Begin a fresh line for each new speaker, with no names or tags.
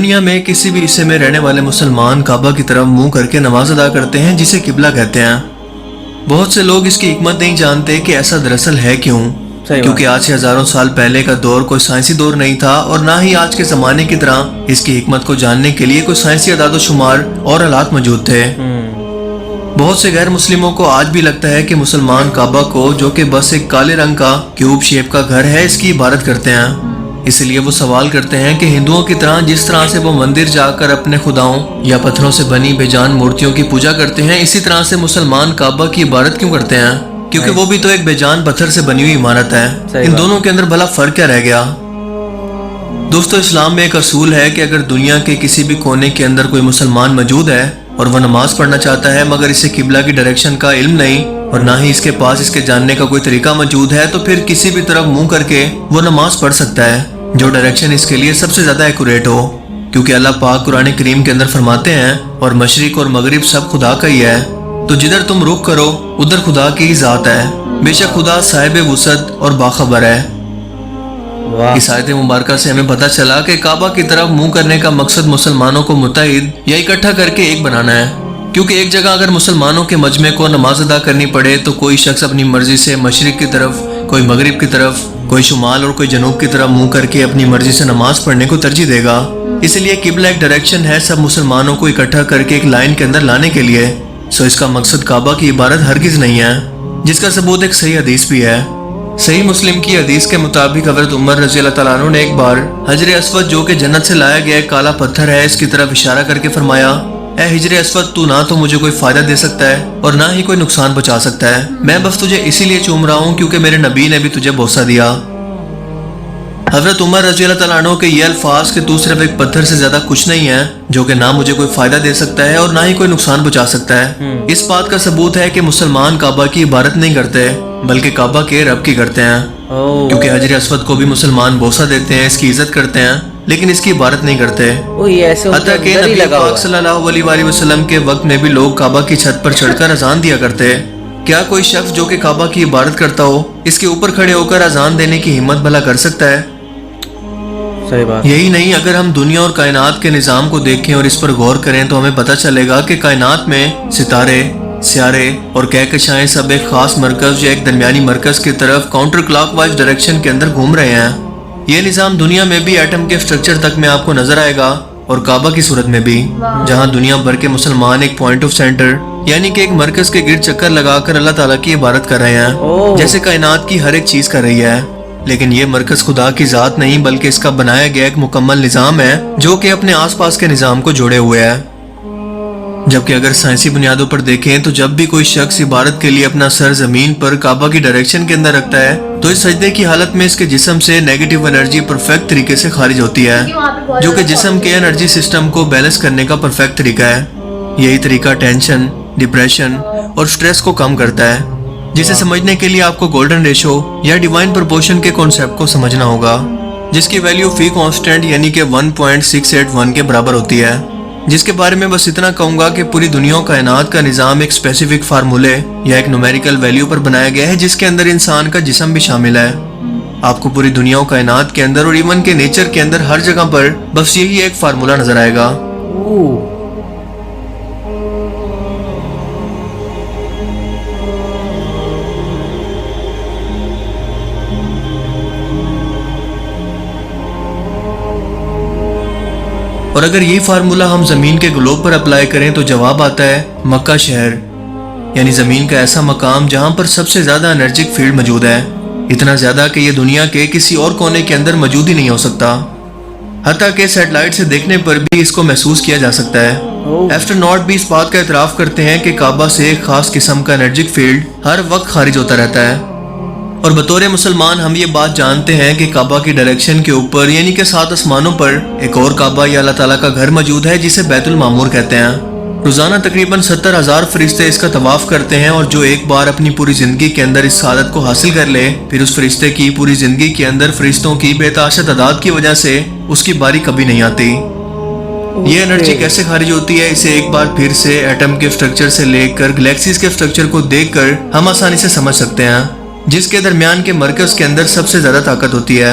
دنیا میں کسی بھی حصے میں رہنے والے مسلمان کعبہ کی طرف منہ کر کے نماز ادا کرتے ہیں جسے قبلہ کہتے ہیں۔ بہت سے لوگ اس کی حکمت نہیں جانتے کہ ایسا دراصل ہے کیوں، کیونکہ آج سے ہزاروں سال پہلے کا دور کوئی سائنسی دور نہیں تھا، اور نہ ہی آج کے زمانے کی طرح اس کی حکمت کو جاننے کے لیے کوئی سائنسی اعداد و شمار اور آلات موجود تھے۔ بہت سے غیر مسلموں کو آج بھی لگتا ہے کہ مسلمان کعبہ کو، جو کہ بس ایک کالے رنگ کا کیوب شیپ کا گھر ہے، اس کی عبادت کرتے ہیں۔ اس لیے وہ سوال کرتے ہیں کہ ہندوؤں کی طرح جس طرح سے وہ مندر جا کر اپنے خداؤں یا پتھروں سے بنی بے جان مورتیوں کی پوجا کرتے ہیں، اسی طرح سے مسلمان کعبہ کی عبادت کیوں کرتے ہیں؟ کیونکہ وہ بھی تو ایک بے جان پتھر سے بنی ہوئی عمارت ہے۔ ان دونوں کے اندر بھلا فرق کیا رہ گیا؟ دوستو، اسلام میں ایک اصول ہے کہ اگر دنیا کے کسی بھی کونے کے اندر کوئی مسلمان موجود ہے اور وہ نماز پڑھنا چاہتا ہے مگر اسے قبلہ کی ڈائریکشن کا علم نہیں اور نہ ہی اس کے پاس اس کے جاننے کا کوئی طریقہ موجود ہے، تو پھر کسی بھی طرف منہ کر کے وہ نماز پڑھ سکتا ہے جو ڈائریکشن اس کے لیے سب سے زیادہ ایکوریٹ ہو، کیونکہ اللہ پاک قرآن کریم کے اندر فرماتے ہیں اور مشرق اور مغرب سب خدا کا ہی ہے، تو جدھر تم رخ کرو ادھر خدا کی ہی ذات ہے، بے شک خدا صاحب وسعت اور باخبر ہے۔ اس آیت مبارکہ سے ہمیں پتہ چلا کہ کعبہ کی طرف منہ کرنے کا مقصد مسلمانوں کو متحد یا اکٹھا کر کے ایک بنانا ہے، کیونکہ ایک جگہ اگر مسلمانوں کے مجمع کو نماز ادا کرنی پڑے تو کوئی شخص اپنی مرضی سے مشرق کی طرف، کوئی مغرب کی طرف، کوئی شمال اور کوئی جنوب کی طرف منہ کر کے اپنی مرضی سے نماز پڑھنے کو ترجیح دے گا۔ اس لیے قبلہ ایک ڈائریکشن ہے سب مسلمانوں کو اکٹھا کر کے ایک لائن کے اندر لانے کے لیے، سو اس کا مقصد کعبہ کی عبادت ہرگز نہیں ہے، جس کا ثبوت ایک صحیح حدیث بھی ہے۔ صحیح مسلم کی حدیث کے مطابق حضرت عمر رضی اللہ تعالیٰ عنہ نے ایک بار حجر اسود، جو کہ جنت سے لایا گیا ایک کالا پتھر ہے، اس کی طرف اشارہ کر کے فرمایا، اے حجر اسود، تو نہ تو مجھے کوئی فائدہ دے سکتا ہے اور نہ ہی کوئی نقصان پہنچا سکتا ہے، میں بس تجھے اسی لیے چوم رہا ہوں کیونکہ میرے نبی نے بھی تجھے بوسہ دیا۔ حضرت عمر رضی اللہ تعالیٰ عنہ کے یہ الفاظ کہ تو صرف ایک پتھر سے زیادہ کچھ نہیں ہے، جو کہ نہ مجھے کوئی فائدہ دے سکتا ہے اور نہ ہی کوئی نقصان پہنچا سکتا ہے، اس بات کا ثبوت ہے کہ مسلمان کعبہ کی عبادت نہیں کرتے بلکہ کعبہ کے رب کی کرتے ہیں، کیونکہ حجر اسود کو بھی مسلمان بوسہ دیتے ہیں، اس کی عزت کرتے ہیں، لیکن اس کی عبادت نہیں کرتے۔ حتیٰ کہ نبی پاک صلی اللہ علیہ وآلہ وسلم کے وقت میں بھی لوگ کعبہ کی چھت پر چڑھ کر اذان دیا کرتے۔ کیا کوئی شخص جو کہ کعبہ کی عبادت کرتا ہو اس کے اوپر کھڑے ہو کر اذان دینے کی ہمت بھلا کر سکتا ہے؟ یہی نہیں، اگر ہم دنیا اور کائنات کے نظام کو دیکھیں اور اس پر غور کریں تو ہمیں پتہ چلے گا کہ کائنات میں ستارے، سیارے اور کہکشائیں سب ایک خاص مرکز یا ایک درمیانی مرکز کی طرف کاؤنٹر کلاک وائز ڈائریکشن کے اندر گھوم رہے ہیں۔ یہ نظام دنیا میں بھی ایٹم کے سٹرکچر تک میں آپ کو نظر آئے گا اور کعبہ کی صورت میں بھی، جہاں دنیا بھر کے مسلمان ایک پوائنٹ آف سینٹر یعنی کہ ایک مرکز کے گرد چکر لگا کر اللہ تعالیٰ کی عبادت کر رہے ہیں، جیسے کائنات کی ہر ایک چیز کر رہی ہے، لیکن یہ مرکز خدا کی ذات نہیں بلکہ اس کا بنایا گیا ایک مکمل نظام ہے جو کہ اپنے آس پاس کے نظام کو جوڑے ہوئے ہے۔ جبکہ اگر سائنسی بنیادوں پر دیکھیں تو جب بھی کوئی شخص عبادت کے لیے اپنا سر زمین پر کعبہ کی ڈائریکشن کے اندر رکھتا ہے تو اس سجدے کی حالت میں اس کے جسم سے نیگیٹو انرجی پرفیکٹ طریقے سے خارج ہوتی ہے، جو کہ جسم کے انرجی سسٹم کو بیلنس کرنے کا پرفیکٹ طریقہ ہے۔ یہی طریقہ ٹینشن، ڈپریشن اور سٹریس کو کم کرتا ہے، جسے سمجھنے کے لیے آپ کو گولڈن ریشو یا ڈیوائن پرپورشن کے کانسیپٹ کو سمجھنا ہوگا، جس کی ویلیو فی کانسٹنٹ یعنی کہ 1.681 کے برابر ہوتی ہے، جس کے بارے میں بس اتنا کہوں گا کہ پوری دنیا و کائنات کا نظام ایک اسپیسیفک فارمولے یا ایک نومیریکل ویلیو پر بنایا گیا ہے، جس کے اندر انسان کا جسم بھی شامل ہے۔ آپ کو پوری دنیا و کائنات کے اندر اور ایون کے نیچر کے اندر ہر جگہ پر بس یہی ایک فارمولہ نظر آئے گا۔ اور اگر یہ فارمولہ ہم زمین کے گلوب پر اپلائی کریں تو جواب آتا ہے مکہ شہر، یعنی زمین کا ایسا مقام جہاں پر سب سے زیادہ انرجک فیلڈ موجود ہے، اتنا زیادہ کہ یہ دنیا کے کسی اور کونے کے اندر موجود ہی نہیں ہو سکتا، حتیٰ کہ سیٹلائٹ سے دیکھنے پر بھی اس کو محسوس کیا جا سکتا ہے۔ ایسٹروناٹ بھی اس بات کا اعتراف کرتے ہیں کہ کعبہ سے ایک خاص قسم کا انرجک فیلڈ ہر وقت خارج ہوتا رہتا ہے، اور بطور مسلمان ہم یہ بات جانتے ہیں کہ کعبہ کی ڈائریکشن کے اوپر یعنی کہ 7 آسمانوں پر ایک اور کعبہ یا اللہ تعالیٰ کا گھر موجود ہے جسے بیت المعمور کہتے ہیں۔ روزانہ تقریباً 70,000 فرشتے اس کا طواف کرتے ہیں، اور جو ایک بار اپنی پوری زندگی کے اندر اس سعادت کو حاصل کر لے پھر اس فرشتے کی پوری زندگی کے اندر فرشتوں کی بے تحاشا تعداد کی وجہ سے اس کی باری کبھی نہیں آتی۔ یہ انرجی کیسے خارج ہوتی ہے اسے ایک بار پھر سے ایٹم کے سٹرکچر سے لے کر گلیکسیز کے سٹرکچر کو دیکھ کر ہم آسانی سے سمجھ سکتے ہیں، جس کے درمیان کے مرکز کے اندر سب سے زیادہ طاقت ہوتی ہے